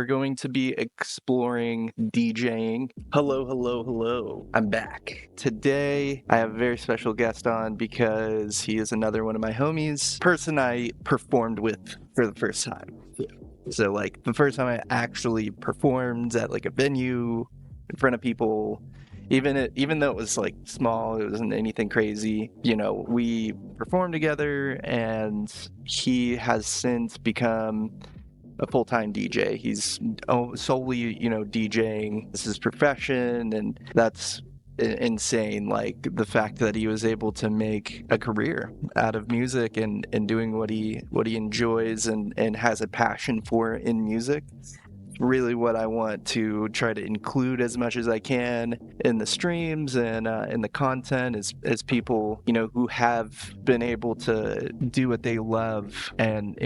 we're going to be exploring DJing. Hello, hello, hello. I'm back. Today, I have a very special guest on because he is another one of my homies, person I performed with for the first time. So, like, the first time I actually performed at, like, a venue in front of people, even though it was, like, small, it wasn't anything crazy, we performed together, and he has since become a full-time DJ. He's solely, DJing. This is his profession, and that's insane. Like the fact that he was able to make a career out of music and doing what he enjoys and has a passion for in music. Really what I want to try to include as much as I can in the streams and in the content is people, who have been able to do what they love and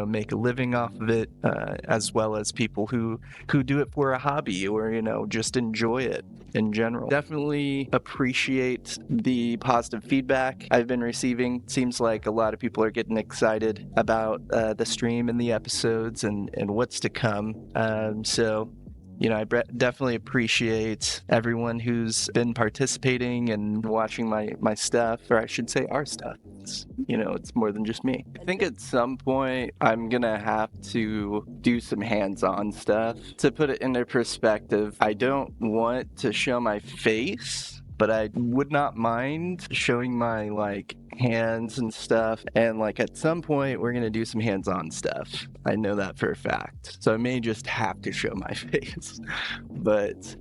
make a living off of it, as well as people who do it for a hobby or, just enjoy it in general. Definitely appreciate the positive feedback I've been receiving. Seems like a lot of people are getting excited about the stream and the episodes and what's to come. So, I definitely appreciate everyone who's been participating and watching my stuff, or I should say our stuff. It's more than just me. I think at some point I'm gonna have to do some hands-on stuff. To put it into perspective, I don't want to show my face, but I would not mind showing my hands and stuff, and at some point we're gonna do some hands-on stuff. I know that for a fact, so I may just have to show my face. But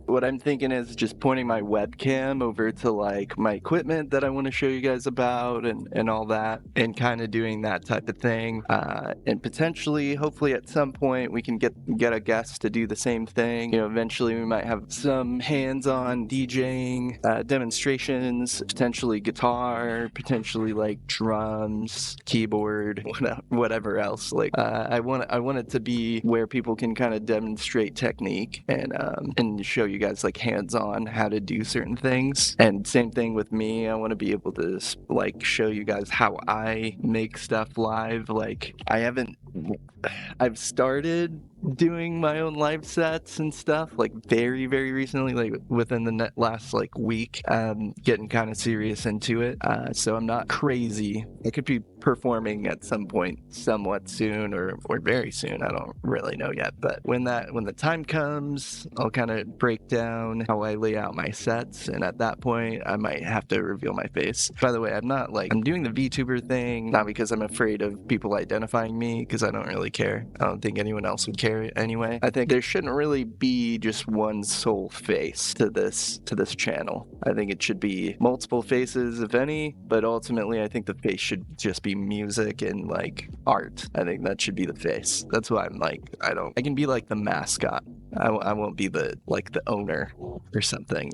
what I'm thinking is just pointing my webcam over to my equipment that I want to show you guys about and all that, and kind of doing that type of thing, and potentially hopefully at some point we can get a guest to do the same thing. Eventually we might have some hands-on DJing demonstrations, potentially guitar, potentially drums, keyboard, whatever else. I want it to be where people can kind of demonstrate technique and show you guys hands-on how to do certain things. And same thing with me. I want to be able to show you guys how I make stuff live. I've started doing my own live sets and stuff very, very recently, within the last week. Getting kind of serious into it, so I'm not crazy. I could be performing at some point somewhat soon or very soon. I don't really know yet, but when the time comes, I'll kind of break down how I lay out my sets, and at that point I might have to reveal my face. By the way, I'm not I'm doing the VTuber thing not because I'm afraid of people identifying me, because I don't really care. I don't think anyone else would care anyway. I think there shouldn't really be just one sole face to this channel. I think it should be multiple faces, if any, but ultimately I think the face should just be music and art. I think that should be the face. That's why I'm I can be the mascot. I won't be the owner or something,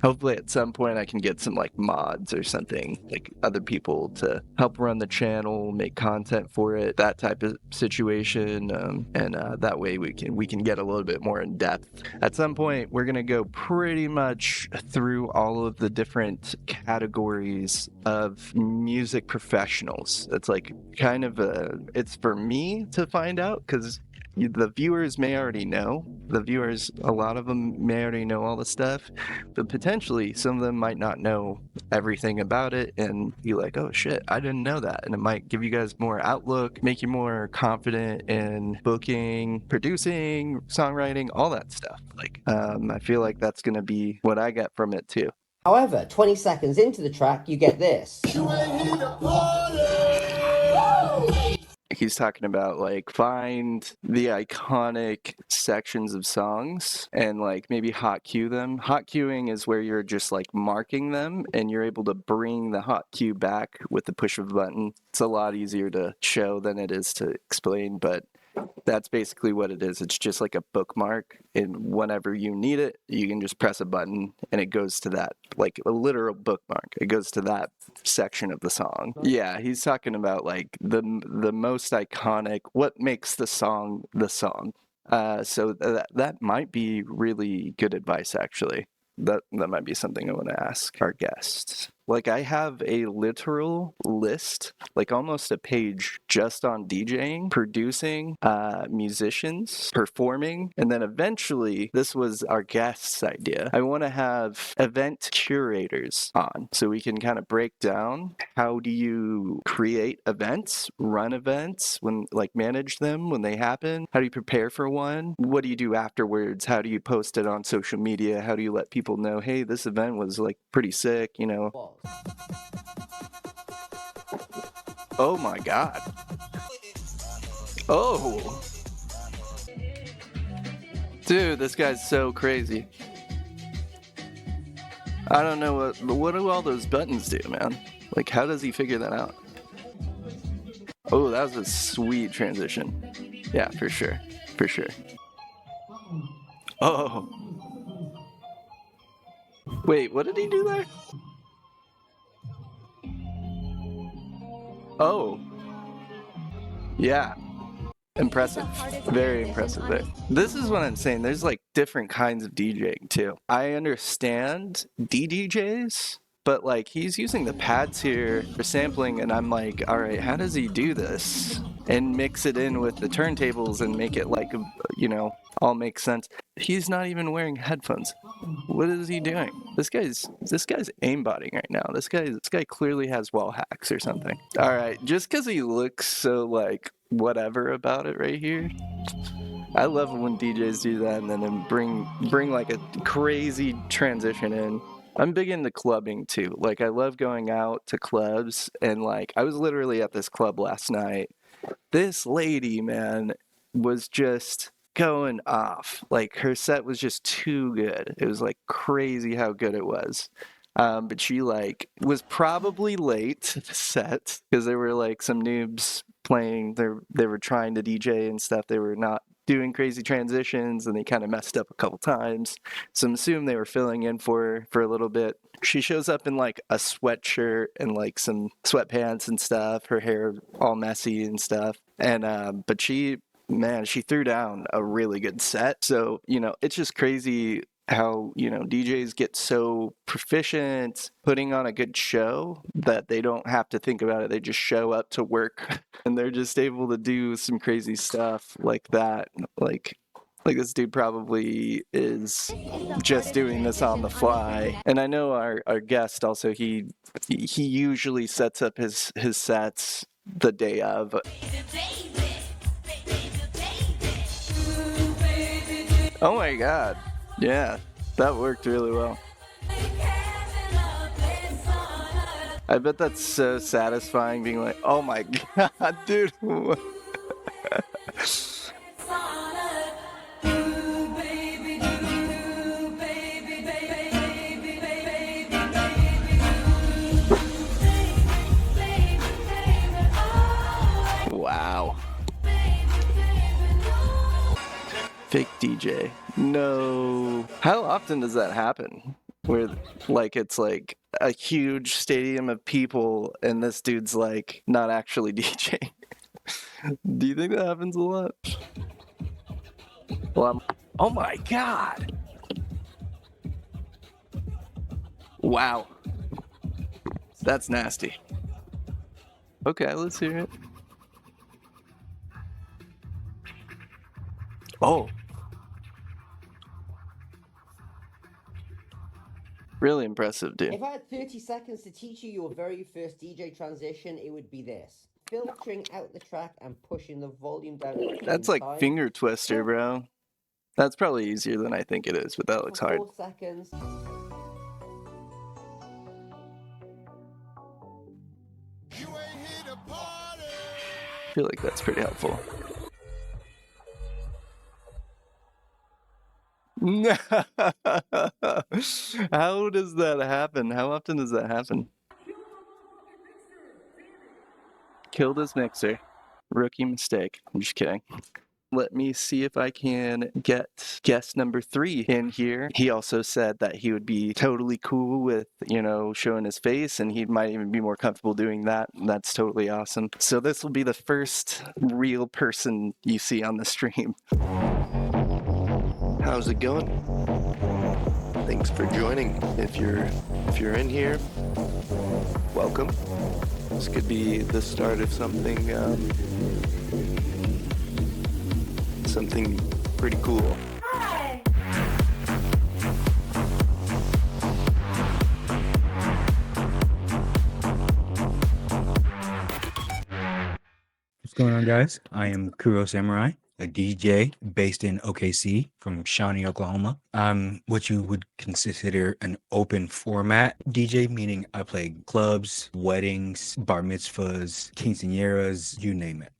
hopefully at some point I can get some mods or something, other people to help run the channel, make content for it, that type of situation, and that way we can get a little bit more in depth. At some point we're gonna go pretty much through all of the different categories of music professionals. It's kind of it's for me to find out, because the viewers may already know. A lot of them may already know all the stuff, but potentially some of them might not know everything about it and be like, oh shit, I didn't know that. And it might give you guys more outlook, make you more confident in booking, producing, songwriting, all that stuff. I feel like that's going to be what I get from it too. However, 20 seconds into the track, you get this. He's talking about find the iconic sections of songs and maybe hot cue them. Hot cueing is where you're just marking them and you're able to bring the hot cue back with the push of a button. It's a lot easier to show than it is to explain, but that's basically what it is. It's just like a bookmark, and whenever you need it, you can just press a button and it goes to that, a literal bookmark. It goes to that section of the song. Yeah, he's talking about the most iconic, what makes the song the song. So that might be really good advice, actually. That might be something I want to ask our guests. Like I have a literal list, like almost a page just on DJing, producing, musicians, performing, and then eventually, this was our guest's idea. I want to have event curators on so we can kind of break down how do you create events, run events, when like manage them when they happen, how do you prepare for one, what do you do afterwards, how do you post it on social media, how do you let people know, hey, this event was like pretty sick, you know. Oh my god. Oh, dude, this guy's so crazy. I don't know what do all those buttons do, man? Like, how does he figure that out? Oh, that was a sweet transition. Yeah, for sure. For sure. Oh. Wait, what did he do there? Oh. Yeah. Impressive. Very impressive there. This is what I'm saying. There's like different kinds of DJing too. I understand DDJs, but like he's using the pads here for sampling, and I'm like, all right, how does he do this? And mix it in with the turntables and make it like, you know, all make sense. He's not even wearing headphones. What is he doing? This guy's aimbotting right now. This guy clearly has wall hacks or something. All right, just because he looks so like whatever about it right here. I love when DJs do that and then bring like a crazy transition in. I'm big into clubbing too. Like I love going out to clubs, and like I was literally at this club last night. This lady, man, was just going off. Like her set was just too good. It was like crazy how good it was. But she like was probably late to the set because there were like some noobs playing. They were trying to DJ and stuff. They were not doing crazy transitions, and they kind of messed up a couple times. So I'm assuming they were filling in for a little bit. She shows up in like a sweatshirt and like some sweatpants and stuff. Her hair all messy and stuff. And but she threw down a really good set. So, you know, it's just crazy how, you know, DJs get so proficient putting on a good show that they don't have to think about it. They just show up to work and they're just able to do some crazy stuff like that. Like this dude probably is just doing this on the fly. And I know our guest also, he usually sets up his sets the day of. Oh my god. Yeah, that worked really well. I bet that's so satisfying being like, oh my god, dude. Wow. Fake DJ. No. How often does that happen? Where like it's like a huge stadium of people and this dude's like not actually DJing. Do you think that happens a lot? Well, oh my god. Wow. That's nasty. Okay, let's hear it. Oh. Really impressive, dude. If I had 30 seconds to teach you your very first DJ transition, it would be this. Filtering out the track and pushing the volume down. That's like time. finger twister, bro. That's probably easier than I think it is, but that looks hard. 4 seconds. I feel like that's pretty helpful. How does that happen? How often does that happen? Killed his mixer. Rookie mistake. I'm just kidding. Let me see if I can get guest number 3 in here. He also said that he would be totally cool with, you know, showing his face, and he might even be more comfortable doing that. And that's totally awesome. So this will be the first real person you see on the stream. How's it going? Thanks for joining. If you're If you're in here, welcome. This could be the start of something pretty cool. What's going on, guys? I am Kuro Samurai, a DJ based in OKC from Shawnee, Oklahoma. I'm what you would consider an open format DJ, meaning I play clubs, weddings, bar mitzvahs, quinceañeras, you name it.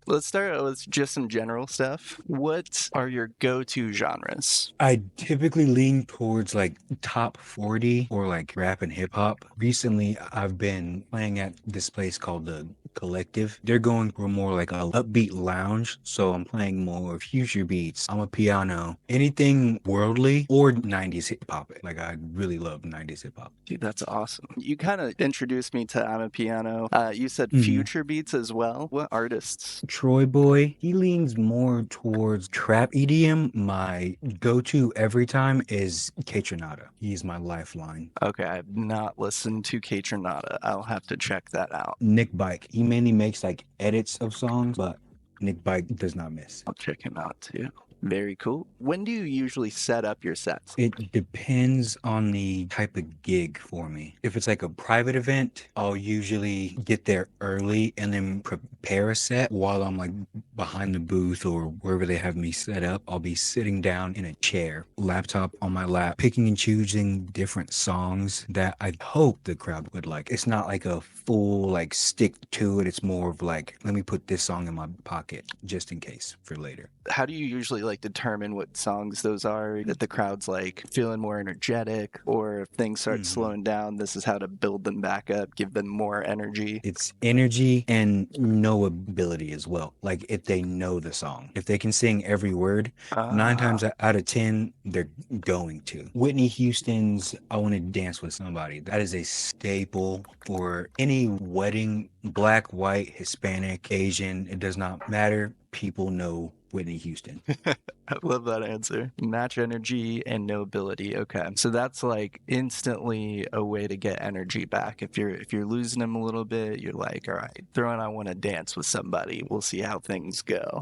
Let's start with just some general stuff. What are your go-to genres? I typically lean towards like top 40 or like rap and hip hop. Recently, I've been playing at this place called the Collective. They're going for more like a upbeat lounge, so I'm playing more future beats. I'm a piano, anything worldly or 90s hip hop. Like I really love 90s hip hop. Dude, that's awesome. You kind of introduced me to I'm a Piano. You said Mhm. future beats as well. What artists? Troy Boy, he leans more towards trap EDM. My go-to every time is K Tronada. He's my lifeline. Okay, I've not listened to K Tronada. I'll have to check that out. Nick Bike, he mainly makes like edits of songs, but Nick Bike does not miss. I'll check him out too. Very cool. When do you usually set up your sets? It depends on the type of gig for me. If it's like a private event, I'll usually get there early and then prepare a set while I'm like behind the booth or wherever they have me set up. I'll be sitting down in a chair, laptop on my lap, picking and choosing different songs that I hope the crowd would like. It's not like a full like stick to it. It's more of like, let me put this song in my pocket just in case for later. How do you usually like determine what songs those are that the crowd's like feeling more energetic, or if things start slowing down, this is how to build them back up, give them more energy? It's energy and knowability as well. Like if they know the song, if they can sing every word, 9 times out of 10, they're going to. Whitney Houston's I Want to Dance with Somebody. That is a staple for any wedding, black, white, Hispanic, Asian. It does not matter. People know Whitney Houston. I love that answer. Match energy and knowability. Okay. So that's like instantly a way to get energy back. If you're losing them a little bit, you're like, all right, throw in I Want to Dance with Somebody. We'll see how things go.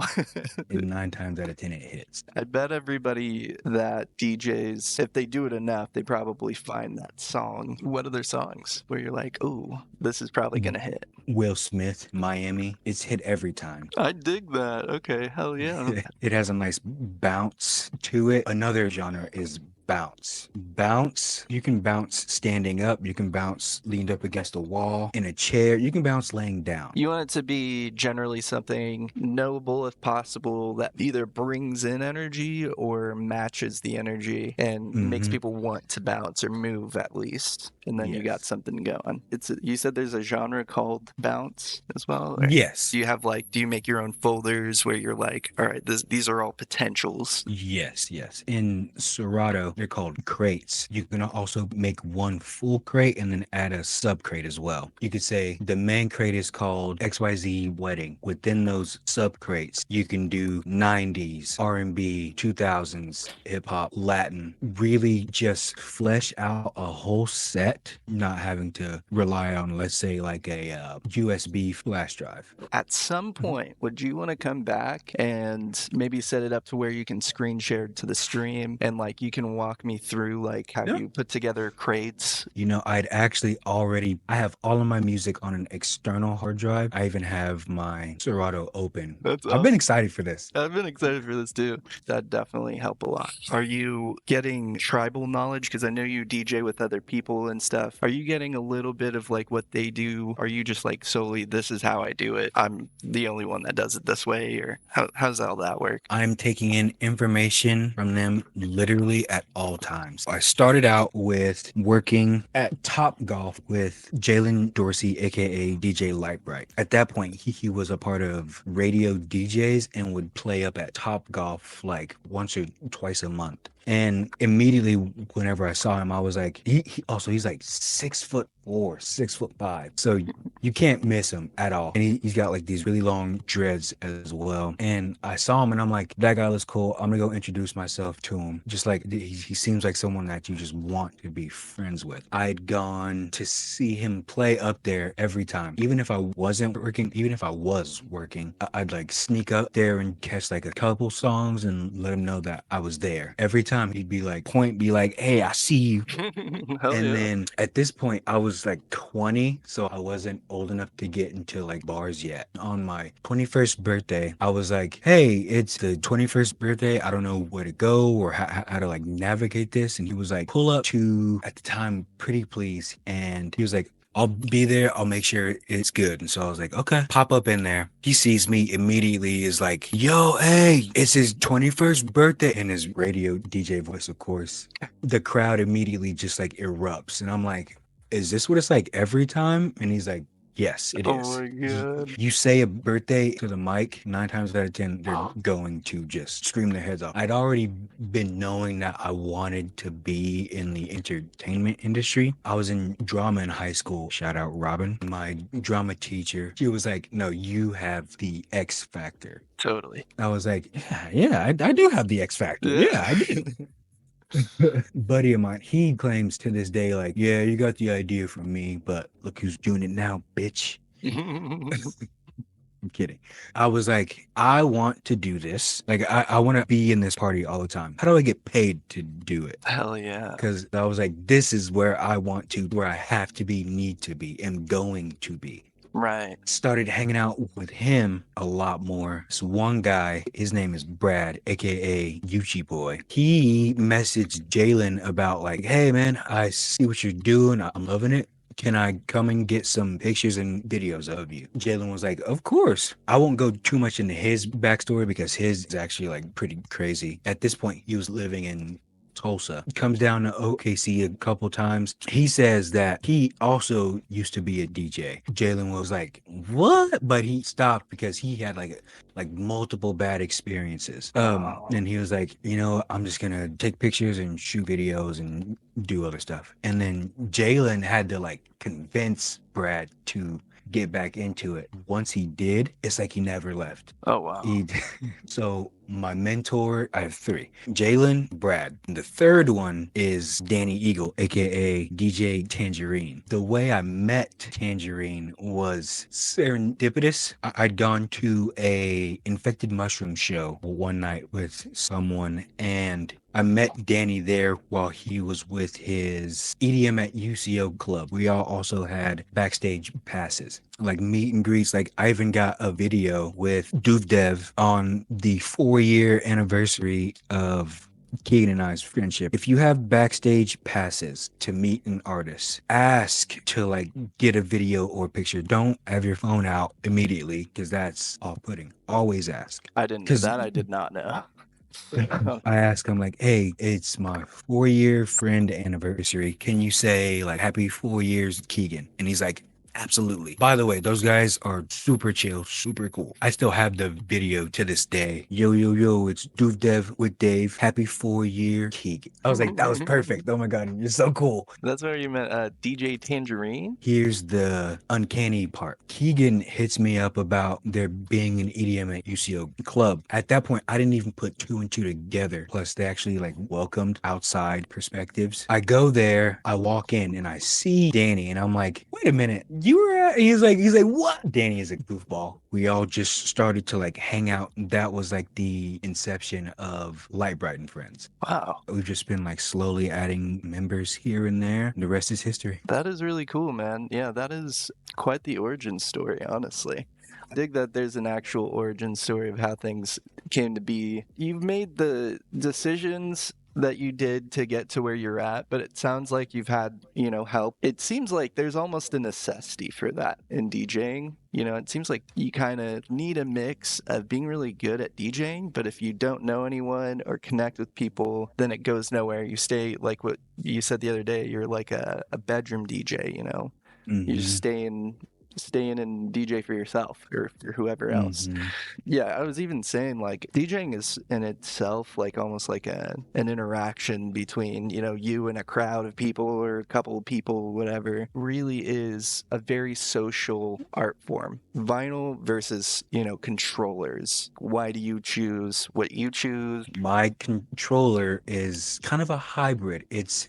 And 9 times out of 10 it hits. I bet everybody that DJs, if they do it enough, they probably find that song. What other songs where you're like, ooh, this is probably gonna hit? Will Smith, Miami. It's hit every time. I dig that. Okay, hell yeah. It has a nice bounce to it. Another genre is bounce. Bounce, you can bounce standing up, you can bounce leaned up against a wall, in a chair, you can bounce laying down. You want it to be generally something knowable if possible that either brings in energy or matches the energy and makes people want to bounce or move at least. And then you got something going. You said there's a genre called bounce as well? Or Yes. do you make your own folders where you're like, all right, these are all potentials? Yes. In Serato, they're called crates. You can also make one full crate and then add a sub crate as well. You could say the main crate is called XYZ Wedding. Within those sub crates, you can do 90s, R&B, 2000s, hip hop, Latin. Really just flesh out a whole set, not having to rely on, let's say, like a USB flash drive. At some point, would you want to come back and maybe set it up to where you can screen share to the stream and like you can walk me through like how you put together crates? You know, I have all of my music on an external hard drive. I even have my Serato open. That's I've been excited for this. I've been excited for this too. That'd definitely help a lot. Are you getting tribal knowledge? Because I know you DJ with other people and stuff. Are you getting a little bit of like what they do? Are you just like solely, this is how I do it, I'm the only one that does it this way? Or how's all that work? I'm taking in information from them literally at all times. I started out with working at Top Golf with Jalen Dorsey, aka DJ Lightbright. At that point, he was a part of radio DJs and would play up at Top Golf like once or twice a month. And immediately whenever I saw him, I was like, he's like 6'4", 6'5". So you can't miss him at all. And he's got like these really long dreads as well. And I saw him and I'm like, that guy looks cool. I'm gonna go introduce myself to him. Just like he seems like someone that you just want to be friends with. I'd gone to see him play up there every time. Even if I wasn't working, even if I was working, I'd like sneak up there and catch like a couple songs and let him know that I was there. Every time he'd be like, hey, I see you. Hell And yeah. then at this point, I was like 20, so I wasn't old enough to get into like bars yet. On my 21st birthday, I was like, hey, it's the 21st birthday. I don't know where to go or how to like navigate this. And he was like, pull up to, at the time, Pretty Please. And he was like, I'll be there. I'll make sure it's good. And so I was like, okay, pop up in there. He sees me immediately, is like, yo, hey, it's his 21st birthday. And his radio DJ voice, of course. The crowd immediately just like erupts. And I'm like, is this what it's like every time? And he's like, yes, it Oh is. my god. You say a birthday to the mic, 9 times out of 10, they're going to just scream their heads off. I'd already been knowing that I wanted to be in the entertainment industry. I was in drama in high school. Shout out Robin. My drama teacher, she was like, no, you have the X factor. Totally. I was like, yeah, I do have the X factor. Yeah, I do. Buddy of mine, he claims to this day, like, yeah, you got the idea from me, but look who's doing it now, bitch. I'm kidding. I was like, I want to do this. Like, I want to be in this party all the time. How do I get paid to do it? Hell yeah. Because I was like, this is where I want to, where I have to be, need to be, am going to be. Right. Started hanging out with him a lot more. This one guy, his name is Brad, aka Yuchi Boy. He messaged Jalen about like, hey man, I see what you're doing. I'm loving it. Can I come and get some pictures and videos of you? Jalen was like, of course. I won't go too much into his backstory because his is actually like pretty crazy. At this point, he was living in Tulsa. Comes down to OKC a couple times. He says that he also used to be a DJ. Jalen was like, what? But he stopped because he had like multiple bad experiences. And he was like, I'm just gonna take pictures and shoot videos and do other stuff. And then Jalen had to like convince Brad to get back into it. Once he did, it's like he never left. Oh wow. So my mentor, I have 3. Jalen, Brad. And the third one is Danny Eagle, aka DJ Tangerine. The way I met Tangerine was serendipitous. I'd gone to a infected mushroom show one night with someone, and I met Danny there while he was with his EDM at UCO club. We all also had backstage passes, like meet and greets. Like I even got a video with Dev on the 4-year anniversary of Keegan and I's friendship. If you have backstage passes to meet an artist, ask to like get a video or picture. Don't have your phone out immediately because that's off-putting. Always ask. I did not know. I asked him like, hey, it's my 4-year friend anniversary. Can you say like happy 4 years, Keegan? And he's like, absolutely. By the way, those guys are super chill, super cool. I still have the video to this day. Yo, yo, yo, it's Dev with Dave. Happy 4-year, Keegan. I was like, that was perfect. Oh my God, you're so cool. That's where you met DJ Tangerine? Here's the uncanny part. Keegan hits me up about there being an EDM at UCO club. At that point, I didn't even put 2 and 2 together. Plus, they actually like welcomed outside perspectives. I go there, I walk in, and I see Danny, and I'm like, wait a minute, you were at? He's like, what? Danny is a goofball. We all just started to like hang out. That was like the inception of Light Bright and Friends. Wow. We've just been like slowly adding members here and there. The rest is history. That is really cool, man. Yeah, that is quite the origin story, honestly. I dig that there's an actual origin story of how things came to be. You've made the decisions that you did to get to where you're at, but it sounds like you've had, help. It seems like there's almost a necessity for that in DJing. It seems like you kind of need a mix of being really good at DJing, but if you don't know anyone or connect with people, then it goes nowhere. You stay like what you said the other day, you're like a bedroom DJ, Mm-hmm. You just stay in stay in and DJ for yourself or whoever else. Mhm. Yeah, I was even saying like DJing is in itself like almost like an interaction between, you know, you and a crowd of people or a couple of people, whatever. Really is a very social art form. Vinyl versus, you know, controllers. Why do you choose what you choose? My controller is kind of a hybrid. It's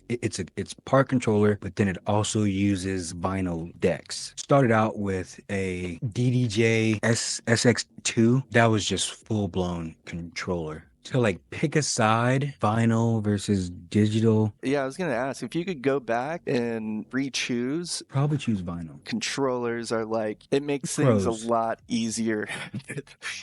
part controller, but then it also uses vinyl decks. Started out with a DDJ SX2. That was just full blown controller. To like pick a side, vinyl versus digital, Yeah, I was gonna ask if you could go back and re-choose. probably choose vinyl. Controllers are like it makes things a Pros. lot easier.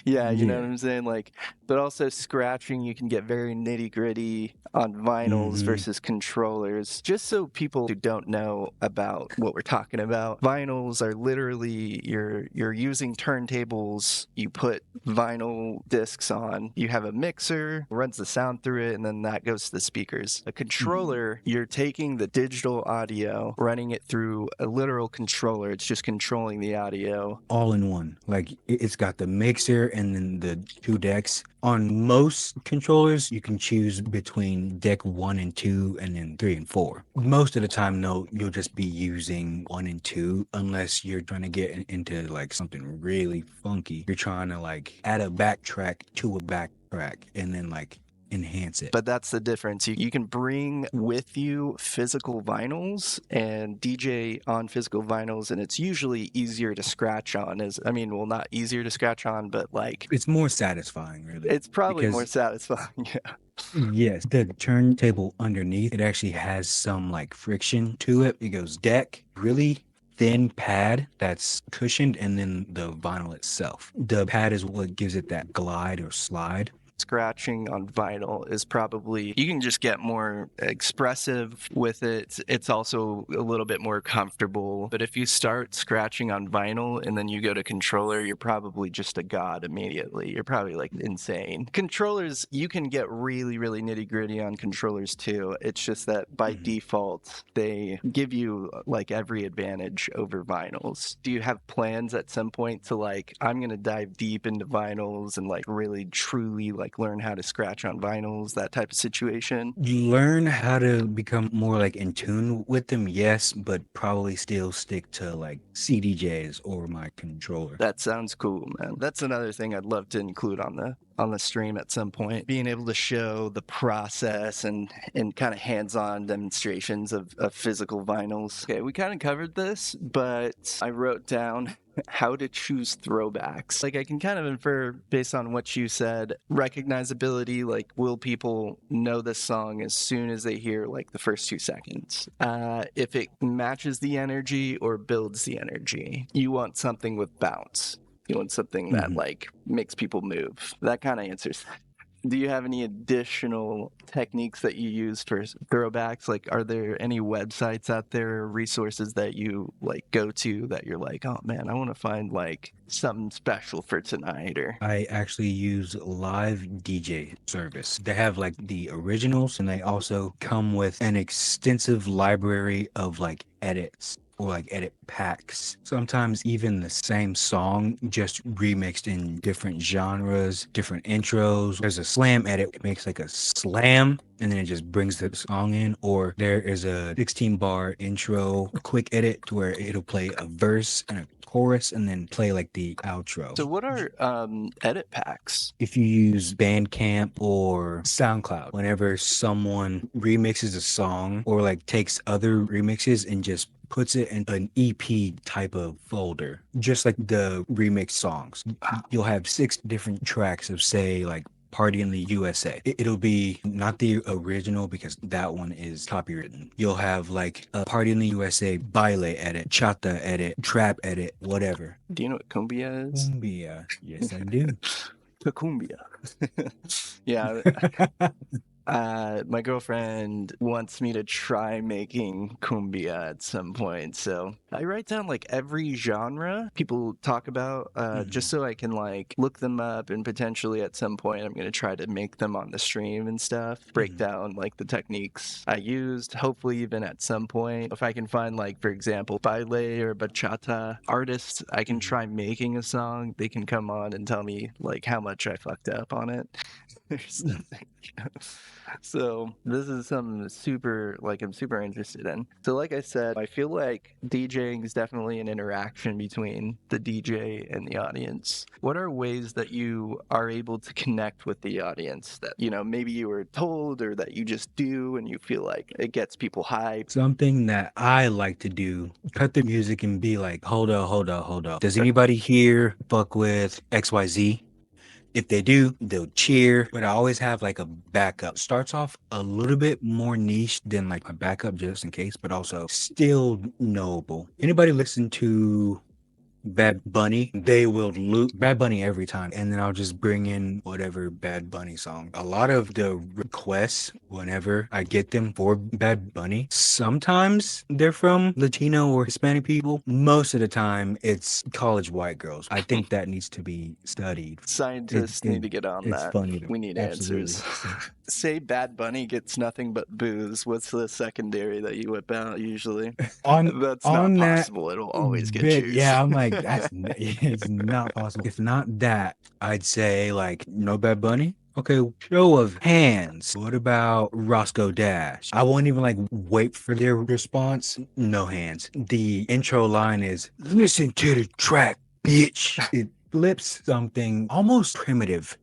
Yeah, you know what Yeah. I'm saying? Like, but also scratching, you can get very nitty-gritty on vinyls Hmm. versus controllers. Just so people who don't know about what we're talking about, vinyls are literally you're using turntables, you put vinyl discs on, you have a mixer, runs the sound through it, and then that goes to the speakers. A controller, you're taking the digital audio, running it through a literal controller. It's just controlling the audio. All in one. Like it's got the mixer and then the two decks. On most controllers, you can choose between deck 1 and 2 and then 3 and 4. Most of the time, no, you'll just be using 1 and 2 unless you're trying to get into like something really funky. You're trying to like add a backtrack to a backtrack and then like enhance it. But that's the difference. You can bring with you physical vinyls and DJ on physical vinyls, and it's usually easier to scratch on. I mean, well, not easier to scratch on, but like It's more satisfying, really. it's probably more Because satisfying. Yeah. yes, the turntable underneath, it actually has some like friction to it. It goes deck, really thin pad that's cushioned, and then the vinyl itself. The pad is what gives it that glide or slide. Scratching on vinyl is probably you can just get more expressive with it. It's also a little bit more comfortable. But if you start scratching on vinyl and then you go to controller, you're probably just a god immediately. You're probably like insane. Controllers, you can get really, really nitty gritty on controllers too. It's just that by default, they give you like every advantage over vinyls. Do you have plans at some point to like, I'm going to dive deep into vinyls and like really truly like learn how to scratch on vinyls, that type of situation? Learn how to become more like in tune with them, yes, but probably still stick to like CDJs or my controller. That sounds cool, man. That's another thing I'd love to include on the stream at some point. Being able to show the process and kind of hands-on demonstrations of physical vinyls. Okay, we kind of covered this, but I wrote down how to choose throwbacks. Like I can kind of infer based on what you said, recognizability, like will people know this song as soon as they hear like the first 2 seconds? If it matches the energy or builds the energy. You want something with bounce. You want something that like makes people move. That kind of answers that. Do you have any additional techniques that you use for throwbacks? Like, are there any websites out there, or resources that you like go to that you're like, oh man, I want to find like something special for tonight? Or I actually use Live DJ service. They have like the originals and they also come with an extensive library of like edits or like edit packs. Sometimes even the same song just remixed in different genres, different intros. There's a slam edit, it makes like a slam and then it just brings the song in, or there is a 16 bar intro quick edit to where it'll play a verse and a chorus and then play like the outro. so what are edit packs? If you use Bandcamp or SoundCloud, whenever someone remixes a song or like takes other remixes and just puts it in an EP type of folder, just like the remix songs, you'll have 6 different tracks of say like Party in the USA. It'll be not the original because that one is copywritten. You'll have like a Party in the USA baile edit, chata edit, trap edit, whatever. Do you know what cumbia is? Cumbia. Yes, I do. The cumbia. Yeah. My girlfriend wants me to try making cumbia at some point. So I write down like every genre people talk about, just so I can like look them up and potentially at some point I'm going to try to make them on the stream and stuff, break down like the techniques I used. Hopefully, even at some point, if I can find like, for example, baile or bachata artists, I can try making a song. They can come on and tell me like how much I fucked up on it. There's nothing. So this is something super like I'm super interested in. So like I said, I feel like DJing is definitely an interaction between the DJ and the audience. What are ways that you are able to connect with the audience that, you know, maybe you were told or that you just do and you feel like it gets people hyped? Something that I like to do, cut the music and be like, hold up, hold up, hold up. Does anybody here fuck with XYZ? If they do, they'll cheer. But I always have like a backup. Starts off a little bit more niche than like a backup just in case, but also still knowable. Anybody listen to Bad Bunny? They will loop Bad Bunny every time. And then I'll just bring in whatever Bad Bunny song. A lot of the requests, whenever I get them for Bad Bunny, sometimes they're from Latino or Hispanic people. Most of the time, it's college white girls. I think that needs to be studied. Scientists need to get on It's that. funny though. We need Absolutely. answers. Say Bad Bunny gets nothing but booze. What's the secondary that you whip out usually? That's not On that possible. It'll always get bit, juice. yeah, I'm like, it's not possible. If not that, I'd say like no Bad Bunny. Okay, show of hands. What about Roscoe Dash? I won't even like wait for their response. No hands. The intro line is listen to the track, bitch. It flips something almost primitive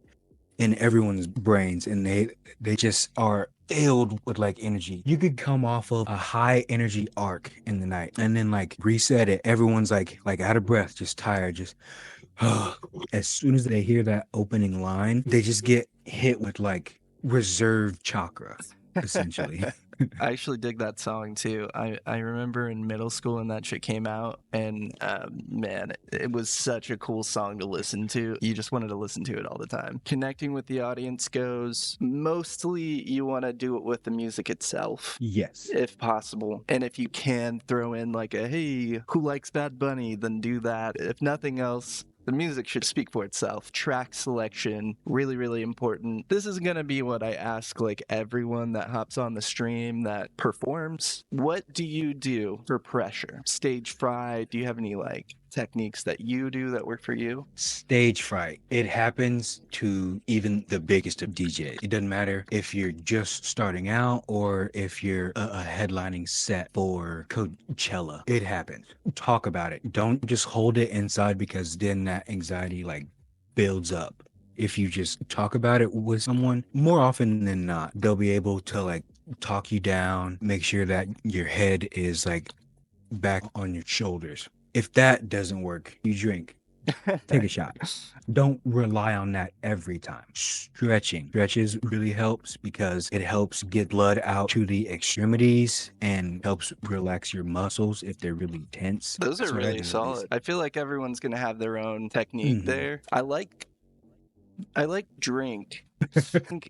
in everyone's brains, and they just are filled with like energy. You could come off of a high energy arc in the night and then like reset it. Everyone's like out of breath, just tired, just as soon as they hear that opening line, they just get hit with like reserve chakra, essentially. I actually dig that song too. I remember in middle school when that shit came out, and man, it was such a cool song to listen to. You just wanted to listen to it all the time. Connecting with the audience goes mostly you want to do it with the music itself. Yes. If possible. And if you can throw in like a hey, who likes Bad Bunny, then do that. If nothing else, the music should speak for itself. Track selection, really, really important. This is going to be what I ask like everyone that hops on the stream that performs. What do you do for pressure? Stage fright? Do you have any like techniques that you do that work for you? Stage fright. It happens to even the biggest of DJs. It doesn't matter if you're just starting out or if you're a headlining set for Coachella. It happens. Talk about it. Don't just hold it inside, because then that anxiety like builds up. If you just talk about it with someone, more often than not, they'll be able to like talk you down, make sure that your head is like back on your shoulders. If that doesn't work, you drink. Take a shot. Don't rely on that every time. Stretches really helps because it helps get blood out to the extremities and helps relax your muscles if they're really tense. Those are That's what I really do at least. solid. I feel like everyone's going to have their own technique there. I like drink.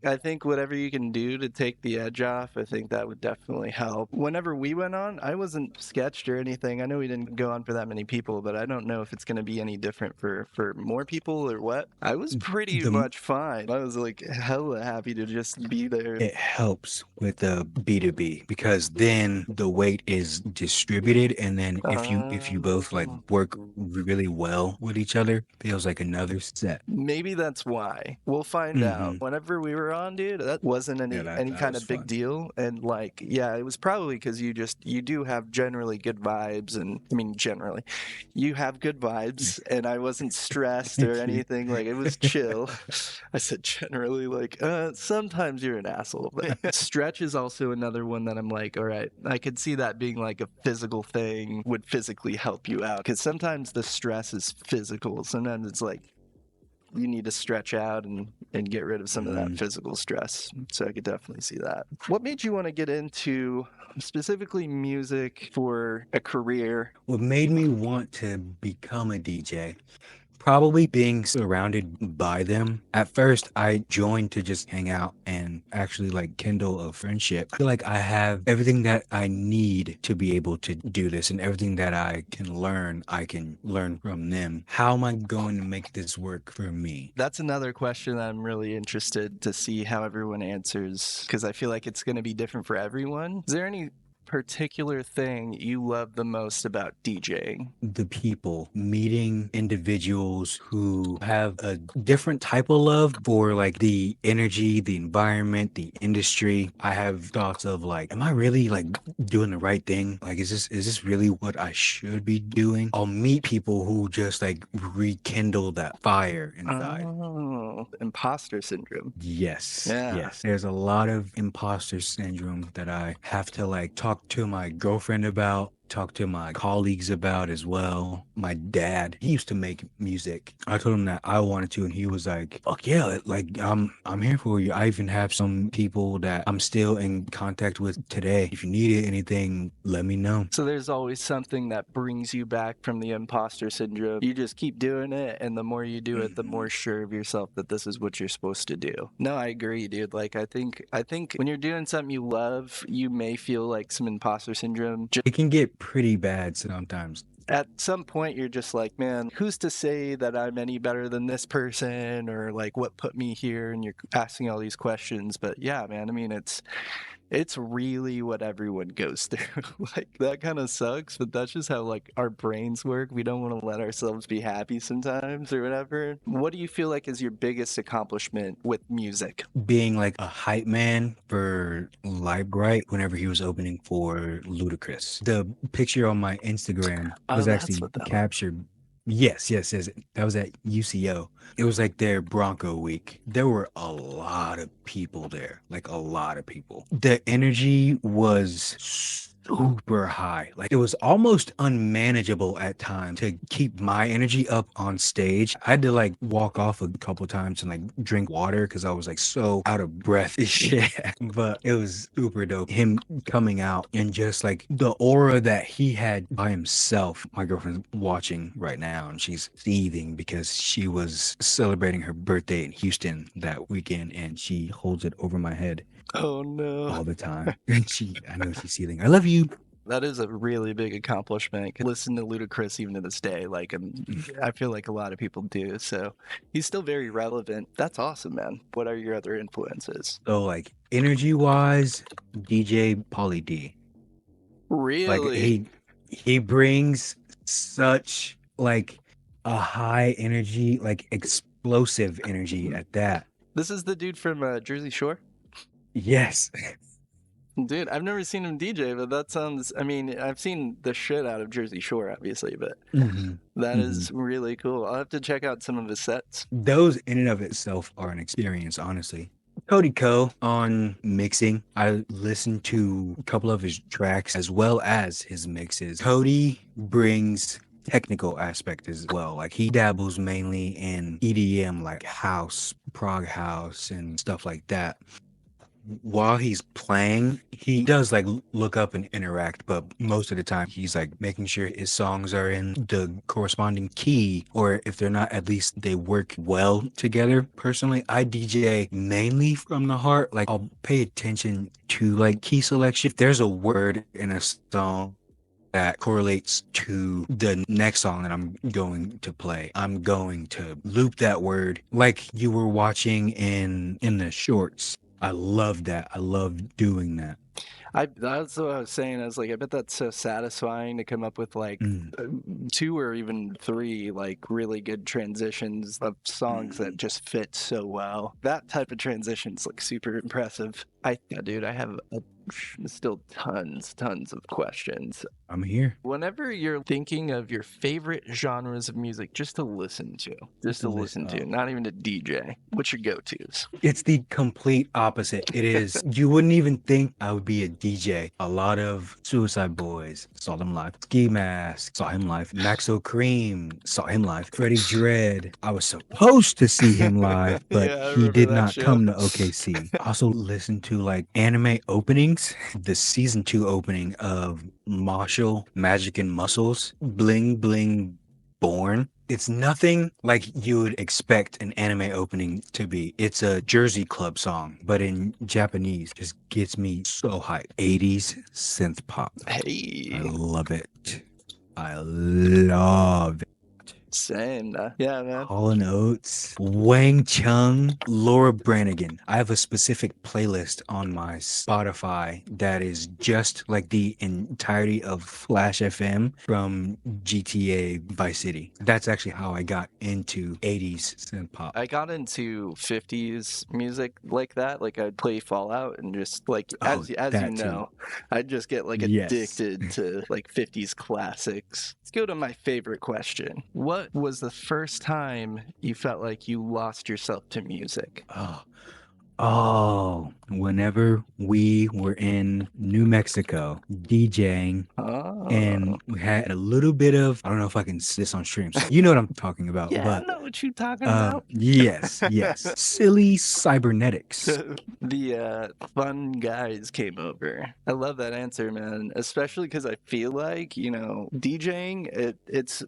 I think whatever you can do to take the edge off, I think that would definitely help. Whenever we went on, I wasn't sketched or anything. I know we didn't go on for that many people, but I don't know if it's going to be any different for more people or what. I was pretty much fine. I was like hella happy to just be there. It helps with the B2B because then the weight is distributed, and then if you both like work really well with each other, feels like another set. Maybe that's why. We'll find out. Whenever we were on, dude, that wasn't any kind of big deal. And like, yeah, it was probably because you do have generally good vibes, and I mean generally, you have good vibes, and I wasn't stressed or anything. Like it was chill. I said generally, like sometimes you're an asshole. But stretch is also another one that I'm like, all right, I could see that being like a physical thing, would physically help you out, because sometimes the stress is physical. Sometimes it's like you need to stretch out and get rid of some of that physical stress. So I could definitely see that. What made you want to get into specifically music for a career? What made me want to become a DJ? probably being surrounded by them. At first, I joined to just hang out and actually like kindle a friendship. I feel like I have everything that I need to be able to do this, and everything that I can learn from them. How am I going to make this work for me? That's another question I'm really interested to see how everyone answers, because I feel like it's going to be different for everyone. Is there any particular thing you love the most about DJing? The people, meeting individuals who have a different type of love for like the energy, the environment, the industry. I have thoughts of like, am I really like doing the right thing? Like, is this really what I should be doing? I'll meet people who just like rekindle that fire inside. Oh, imposter syndrome. Yes, Yeah. yes. There's a lot of imposter syndrome that I have to like talk to my girlfriend about, talk to my colleagues about as well. My dad, he used to make music. I told him that I wanted to, and he was like, "Fuck yeah, like I'm here for you." I even have some people that I'm still in contact with today. If you need anything, let me know. So there's always something that brings you back from the imposter syndrome. You just keep doing it, and the more you do it, the more sure of yourself that this is what you're supposed to do. No, I agree, dude. Like I think when you're doing something you love, you may feel like some imposter syndrome. It can get pretty bad sometimes. At some point you're just like, man, who's to say that I'm any better than this person, or like what put me here, and you're asking all these questions. But yeah, man, I mean, it's really what everyone goes through. Like that kind of sucks, but that's just how like our brains work. We don't want to let ourselves be happy sometimes or whatever. What do you feel like is your biggest accomplishment with music? Being like a hype man for Light Bright whenever he was opening for Ludacris. The picture on my Instagram Oh, was that's actually what that was. captured. Yes, yes, yes. That was at UCO. It was like their Bronco week. There were a lot of people there, like a lot of people. The energy was super high. Like it was almost unmanageable at times to keep my energy up on stage. I had to like walk off a couple times and like drink water because I was like so out of breath. Yeah. But it was super dope. Him coming out and just like the aura that he had by himself. My girlfriend's watching right now and she's seething because she was celebrating her birthday in Houston that weekend and she holds it over my head Oh no. all the time. I know she's seething. I love you. That is a really big accomplishment. Listen to Ludacris even to this day. Like, I feel like a lot of people do. So he's still very relevant. That's awesome, man. What are your other influences? So like energy wise, DJ Pauly D. Like Really? he brings such like a high energy, like explosive energy at that. This is the dude from Jersey Shore? Yes. Dude, I've never seen him DJ, but that sounds, I mean, I've seen the shit out of Jersey Shore, obviously, but Mhm. that Mhm. is really cool. I'll have to check out some of his sets. Those in and of itself are an experience, honestly. Cody Ko on mixing. I listened to a couple of his tracks as well as his mixes. Cody brings technical aspect as well. Like he dabbles mainly in EDM, like house, prog house, and stuff like that. While he's playing, he does like look up and interact, but most of the time he's like making sure his songs are in the corresponding key, or if they're not, at least they work well together. Personally, I DJ mainly from the heart. Like I'll pay attention to like key selection. If there's a word in a song that correlates to the next song that I'm going to play, I'm going to loop that word like you were watching in the shorts. I love that. I love doing that. That's what I was saying. I was like, I bet that's so satisfying to come up with like Mm. 2 or even 3 like really good transitions of songs that just fit so well. That type of transition is like super impressive. Yeah, dude, I have still tons of questions. I'm here. Whenever you're thinking of your favorite genres of music just to listen to, not even to DJ, what's your go-tos? It's the complete opposite. It is. You wouldn't even think I would be a DJ. A lot of Suicide Boys, saw them live. Ski Mask, saw him live. Maxo Cream, saw him live. Freddie Dredd, I was supposed to see him live, but Yeah, I he remember did that not show. come to OKC. I also listened to like anime openings. The season 2 opening of Marshall, Magic and Muscles, Bling Bling born. It's nothing like you would expect an anime opening to be. It's a Jersey Club song, but in Japanese. Just gets me so hyped. 80s synth pop. I Hey, love it. I love it. same. Yeah, man. Hall & Oates, Wang Chung, Laura Branigan. I have a specific playlist on my Spotify that is just like the entirety of Flash FM from GTA Vice City. That's actually how I got into 80s synth pop. I got into 50s music like that. Like I'd play Fallout and just like Oh, as you that too. know, I'd just get like Yes. addicted to like 50s classics. Let's go to my favorite question. What was the first time you felt like you lost yourself to music? Oh, whenever we were in New Mexico DJing Oh, and we had a little bit of, I don't know if I can say this on stream. So you know what I'm talking about, yeah, I but know what you're talking about. yes, silly cybernetics. The fun guys came over. I love that answer, man. Especially because I feel like DJing it's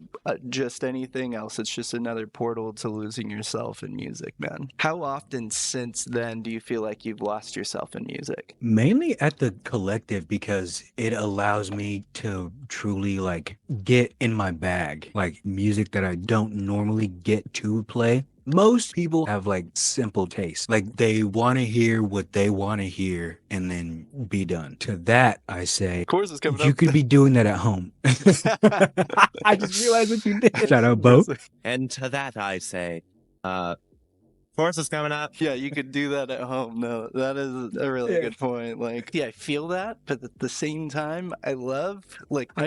just anything else. It's just another portal to losing yourself in music, man. How often since then do you feel like you've lost yourself in music? Mainly at the collective because it allows me to truly like get in my bag, like music that I don't normally get to play. Most people have like simple tastes. Like they want to hear what they want to hear and then be done. To that, I say, Course is coming you up. could be doing that at home. I just realized what you did. Shout out, Bo. And to that I say, Force is coming up. Yeah, you could do that at home. No, that is a really Yeah. good point. Like, yeah, I feel that, but at the same time, I'm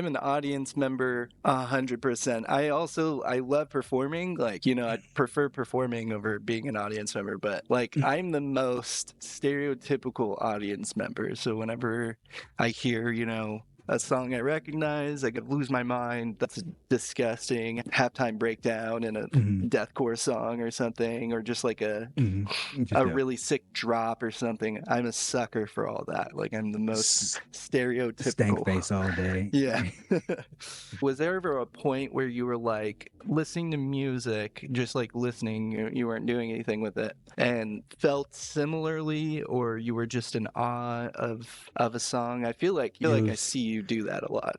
an audience member 100%. I love performing. Like, I prefer performing over being an audience member, but like, I'm the most stereotypical audience member. So whenever I hear, a song I recognize, I could lose my mind. That's disgusting. Halftime breakdown in a deathcore song or something, or just like a really sick drop or something. I'm a sucker for all that. Like I'm the most stereotypical. Stank face all day. Yeah. Was there ever a point where you were like listening to music, just like listening, you weren't doing anything with it, and felt similarly, or you were just in awe of a song? I feel like I see you do that a lot,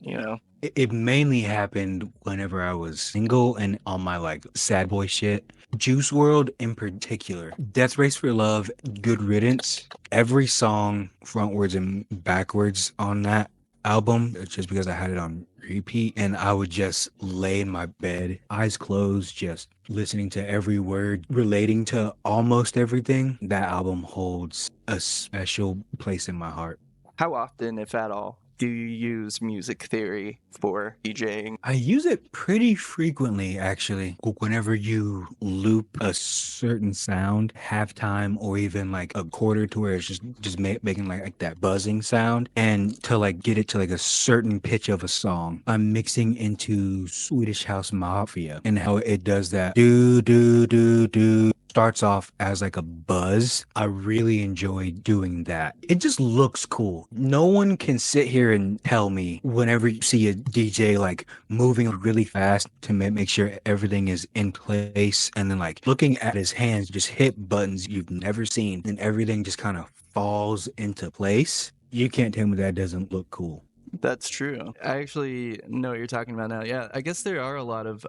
It mainly happened whenever I was single and on my like sad boy shit. Juice World in particular, Death Race for Love, Good Riddance, every song frontwards and backwards on that album, just because I had it on repeat, and I would just lay in my bed, eyes closed, just listening to every word, relating to almost everything. That album holds a special place in my heart. How often, if at all, do you use music theory for DJing? I use it pretty frequently, actually. Whenever you loop a certain sound, halftime, or even like a quarter to where it's just making like that buzzing sound, and to like get it to like a certain pitch of a song, I'm mixing into Swedish House Mafia and how it does that do do do do. Starts off as like a buzz. I really enjoy doing that. It just looks cool. No one can sit here and tell me whenever you see a DJ like moving really fast to make sure everything is in place, and then like looking at his hands just hit buttons you've never seen and everything just kind of falls into place. You can't tell me that doesn't look cool. That's true. I actually know what you're talking about now. Yeah, I guess there are a lot of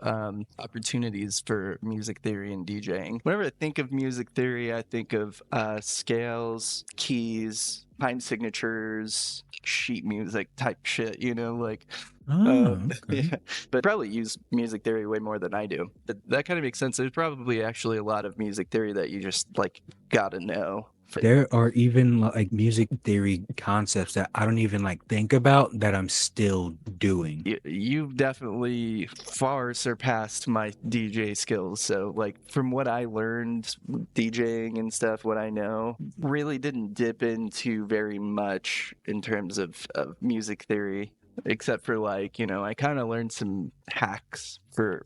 opportunities for music theory and DJing. Whenever I think of music theory, I think of scales, keys, time signatures, sheet music type shit, like Okay. yeah, but probably use music theory way more than I do. But that kind of makes sense. There's probably actually a lot of music theory that you just like gotta know. There are even like music theory concepts that I don't even like think about that I'm still doing. You've definitely far surpassed my DJ skills. So like from what I learned DJing and stuff, what I know really didn't dip into very much in terms of music theory. Except for like, I kind of learned some hacks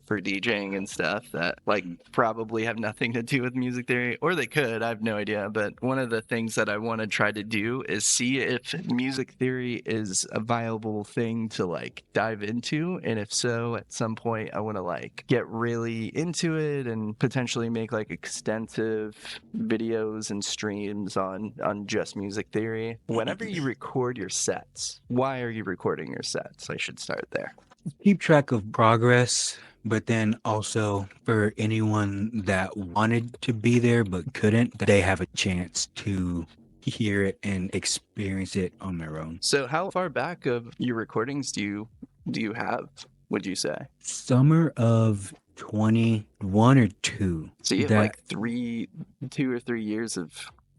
for DJing and stuff that like probably have nothing to do with music theory, or they could, I have no idea. But one of the things that I want to try to do is see if music theory is a viable thing to like dive into, and if so, at some point I want to like get really into it and potentially make like extensive videos and streams on just music theory. Whenever you record your sets, why are you recording your sets? I should start there. Keep track of progress, but then also for anyone that wanted to be there but couldn't, they have a chance to hear it and experience it on their own. So how far back of your recordings do you have, would you say? Summer of 21 or 2. So you have that like 2 or 3 years of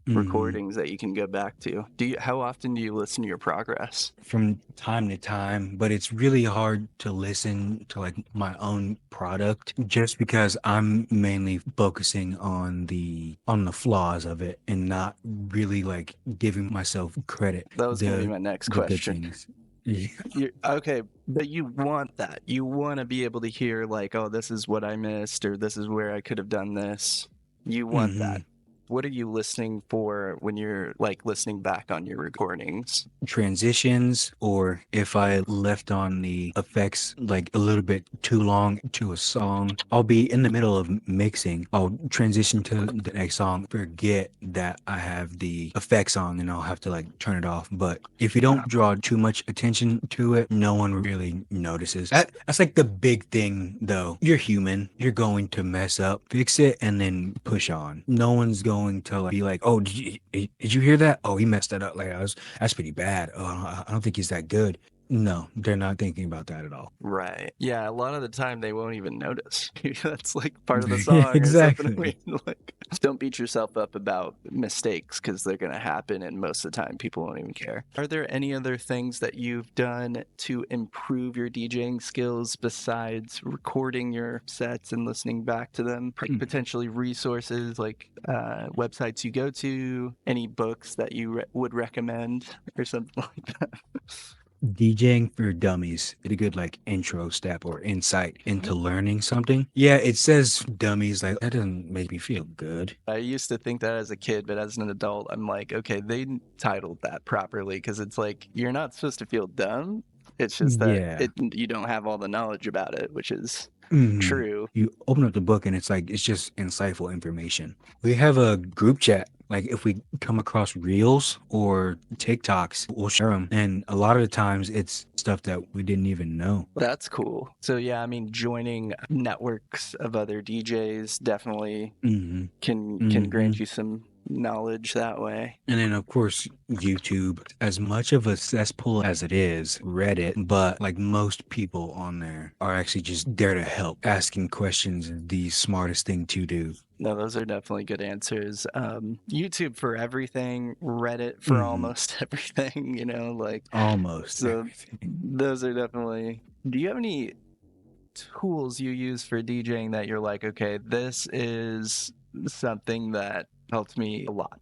recordings that you can go back to. How often do you listen to your progress? From time to time, but it's really hard to listen to like my own product just because I'm mainly focusing on the flaws of it and not really like giving myself credit. That was going to be my next the good question. things. Yeah. Okay, but you want that. You want to be able to hear like, oh, this is what I missed, or this is where I could have done this. You want that. What are you listening for when you're like listening back on your recordings? Transitions, or if I left on the effects like a little bit too long to a song, I'll be in the middle of mixing. I'll transition to the next song, forget that I have the effects on, and I'll have to like turn it off. But if you don't draw too much attention to it, no one really notices. That's like the big thing though. You're human. You're going to mess up, fix it, and then push on. No one's going to like, be like, oh, did you hear that? Oh, he messed that up. Like, that's pretty bad. Oh, I don't think he's that good. No, they're not thinking about that at all. Right. Yeah, a lot of the time they won't even notice. That's like part of the song. Exactly. Or something. Like, don't beat yourself up about mistakes because they're going to happen, and most of the time people won't even care. Are there any other things that you've done to improve your DJing skills besides recording your sets and listening back to them? Potentially resources like websites you go to, any books that you would recommend or something like that? DJing for Dummies, a good like intro step or insight into learning something. Yeah, it says dummies, like that doesn't make me feel good. I used to think that as a kid, but as an adult, I'm like, okay, they titled that properly because it's like you're not supposed to feel dumb. It's just that you don't have all the knowledge about it, which is true. You open up the book and it's like it's just insightful information. We have a group chat. Like if we come across reels or TikToks, we'll share them. And a lot of the times it's stuff that we didn't even know. That's cool. So yeah, I mean, joining networks of other DJs definitely can grant you some knowledge that way. And then of course YouTube, as much of a cesspool as it is, Reddit, but like most people on there are actually just there to help. Asking questions is the smartest thing to do. No, those are definitely good answers. YouTube for everything, Reddit for almost everything, like almost so everything. Those are definitely. Do you have any tools you use for DJing that you're like, okay, this is something that helped me a lot?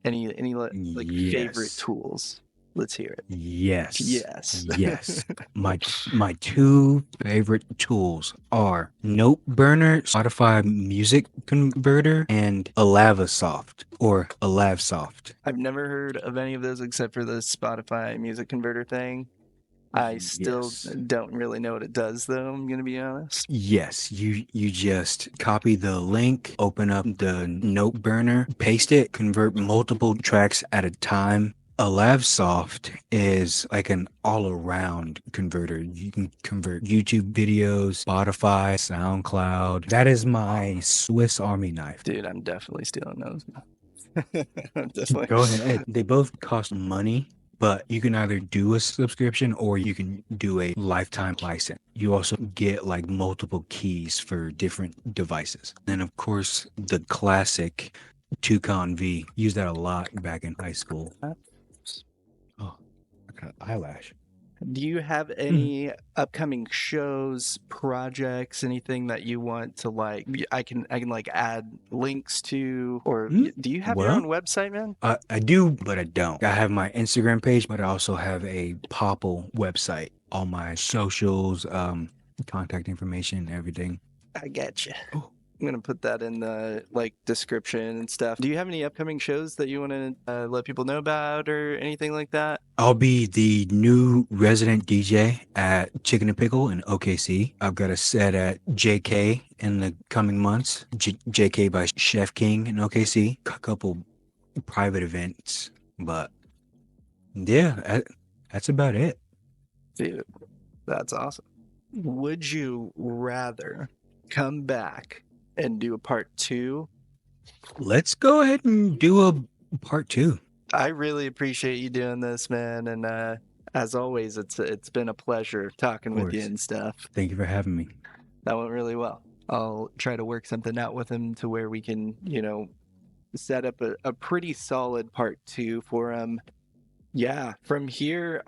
Any like favorite tools? Let's hear it. Yes. My two favorite tools are Noteburner, Spotify Music Converter, and Alavasoft or Alavsoft. I've never heard of any of those except for the Spotify Music Converter thing. I still don't really know what it does, though, I'm going to be honest. Yes, you just copy the link, open up the Noteburner, paste it, convert multiple tracks at a time. Alavsoft is like an all-around converter. You can convert YouTube videos, Spotify, SoundCloud. That is my Swiss Army knife. Dude, I'm definitely stealing those. Go ahead. They both cost money, but you can either do a subscription or you can do a lifetime license. You also get like multiple keys for different devices. And of course, the classic Toucan V. Used that a lot back in high school. Oh, I got an eyelash. Do you have any upcoming shows, projects, anything that you want to like? I can like add links to, or do you have your own website, man? I do, but I don't. I have my Instagram page, but I also have a Popple website. All my socials, contact information and everything. I get you. Oh. I'm gonna put that in the description and stuff. Do you have any upcoming shows that you want to let people know about or anything like that? I'll be the new resident DJ at Chicken and Pickle in OKC. I've got a set at JK in the coming months. JK by Chef King in OKC. A couple private events, but yeah, that's about it. Dude, that's awesome. Would you rather come back and do a part 2? Let's go ahead and do a part 2. I really appreciate you doing this, man, and as always, it's been a pleasure talking with you course. and stuff. Thank you for having me. That went really well. I'll try to work something out with him to where we can, set up a pretty solid part 2 for him. Yeah, from here,